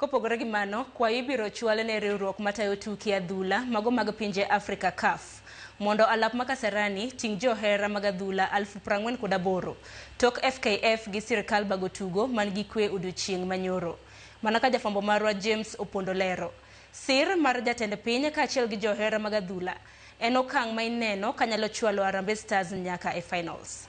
Kopogore gi mano, kwayo ibiro chwalone riwruok matayo tuke adhula mago mag pinje Afrika CAF mondo alap ma Kasarani ting' johera mag adhula 48,000 tok FKF gi Sirkal bago tugo man gi kwe odiochieng' manyoro. Mana ka jafwambo marwa James Opondo lero. Sir mar jatend piny kaachiel gi johera mag adhula en okang' ma ineno kanyalo chwalo Harambee Stars nyaka e finals.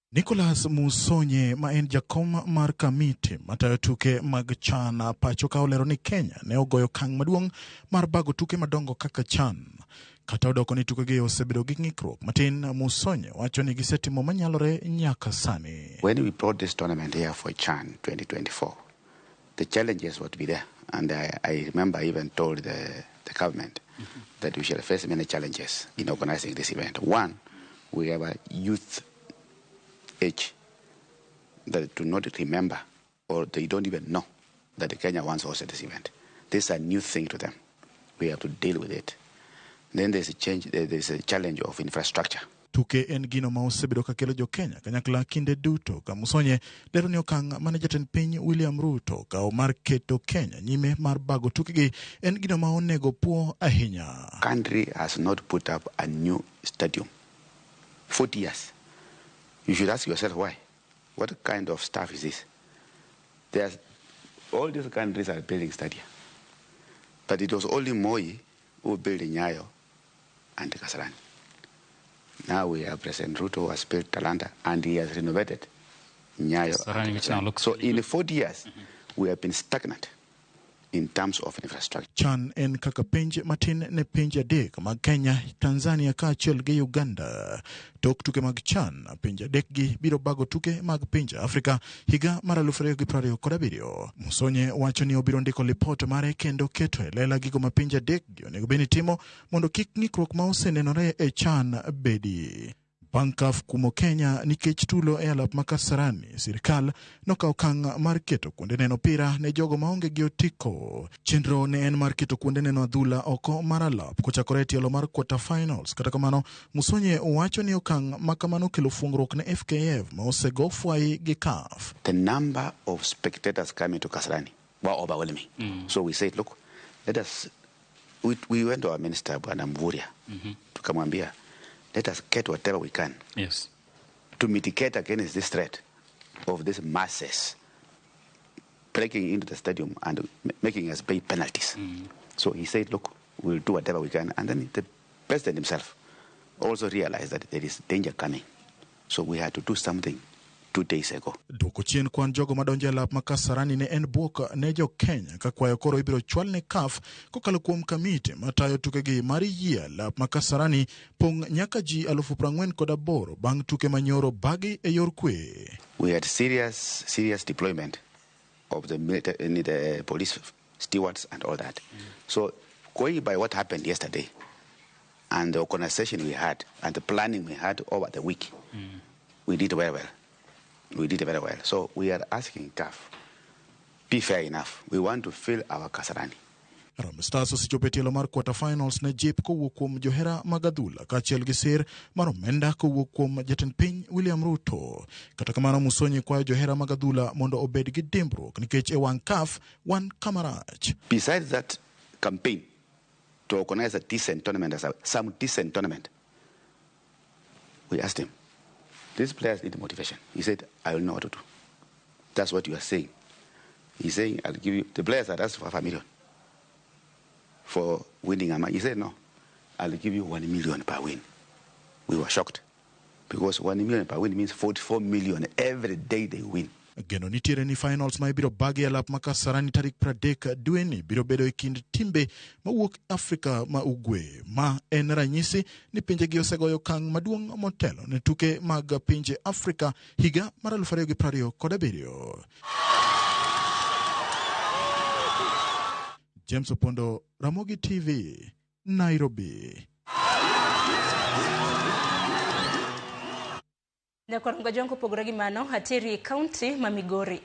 Nicholas Musonye ma en jakom mar kamiti matayo tuke mag CHAN pacho ka olero ni Kenya ne ogoyo kang' maduong' mar bago tuke madongo kaka CHAN. Kata odoko ni tukegi osebedo gi ng'ikruok matin, Musonye wacho ni gisetimo manyalore nyaka sani. When we brought this tournament here for CHAN 2024, the challenges would be there. And I remember I even told the government that we shall face many challenges in organizing this event. One, we have a youth age that do not remember or they don't even know that the Kenya once hosted this event. This is a new thing to them. We have to deal with it. Then there's a challenge of infrastructure. Tuke en gino ma osebedo ka kelo jo Kenya kanyakla kinde duto. Ka Musonye lero ni okang' mane jatend piny William Ruto kao mar keto Kenya nyime mar bago tukegi en gino ma onego puo ahinya. Country has not put up a new stadium 40 years. You should ask yourself why. What kind of stuff is this? All these countries are building stadia. But it was only Moi who built Nyayo and Kasarani. Now we have President Ruto who has built Talanta and he has renovated Nyayo. Kasarani, which now looks... So in 40 years, we have been stagnant in terms of infrastructure. CHAN en kaka pinje matin ne pinje adek mag Kenya, Tanzania kaachiel gi Uganda. Tok tuke mag CHAN, pinje adek gi biro bago tuke mag pinje Afrika higa mar 2027. Musonye wacho ni obiro ndiko lipot mare kendo keto e lela gigo ma pinje adek gi onego bed ni timo mondo kik ng'ikruok ma osenenore e CHAN bedi. CAF kumo Kenya nikech tulo e alap ma Kasarani, Sirkal nokawo okang' mar keto kuonde neno opira ne jogo maonge gi otiko. Chenro ne en mar keto kuonde neno adhula oko mar alap kochakore tielo mar quarter finals. Kata kamano, Musonye wacho ni okang' ma kamano kelo fuong'ruok ne FKF ma osego fwai gi CAF. The number of spectators coming to Kasarani were overwhelming. So we said, look, we went to our minister, Bwana Mvurya, tukamwambia, let us get whatever we can to mitigate against this threat of these masses breaking into the stadium and making us pay penalties. So he said, look, we'll do whatever we can. And then the president himself also realized that there is danger coming. So we had to do something 2 days ago. Dwoko chien kwan jogo madonjo e alap ma Kasarani ne en buok ne jo Kenya ka kwayo koro ibiro chwal ne CAF kokalo kuom kamiti matayo tukegi mar yie alap ma Kasarani pong' nyaka ji 48,000 bang' tuke manyoro bagi e yor kwe. We had serious deployment of the police stewards and all that. So going by what happened yesterday and the organization we had and the planning we had over the week, we did very well. We did very well. So we are asking CAF, be fair enough. We want to fill our Kasarani. Harambee Stars osechopo tielo mar quarter finals ne jip kowuok kuom johera mag adhula kaachiel gi sir mar omenda kowuok kuom jatend piny William Ruto. Kata kamano, Musonye kwayo johera mag adhula mondo obed gi dimbruok nikech e wang' CAF wan kamarach. Besides that campaign to organize a decent tournament, some decent tournament, we asked him, these players need motivation. He said, I will know what to do. That's what you are saying. He's saying, I'll give you, the players had asked for $5 million for winning a match. He said, no, I'll give you $1 million per win. We were shocked because $1 million per win means $44 million every day they win. Geno nitiere ni finals ma ibiro bagi alap ma Kasarani tarik 30 dwe ni biro bedo e kind timbe mawuok Afrika ma ugwe, ma en ranyisi ni pinje gi osegoyo kang' maduong' motelo ne tuke mag pinje Afrika higa mar 2027. James Opondo, Ramogi TV, Nairobi. Nyakwarongo jongo pogore gi mano hatiri county ma Migori.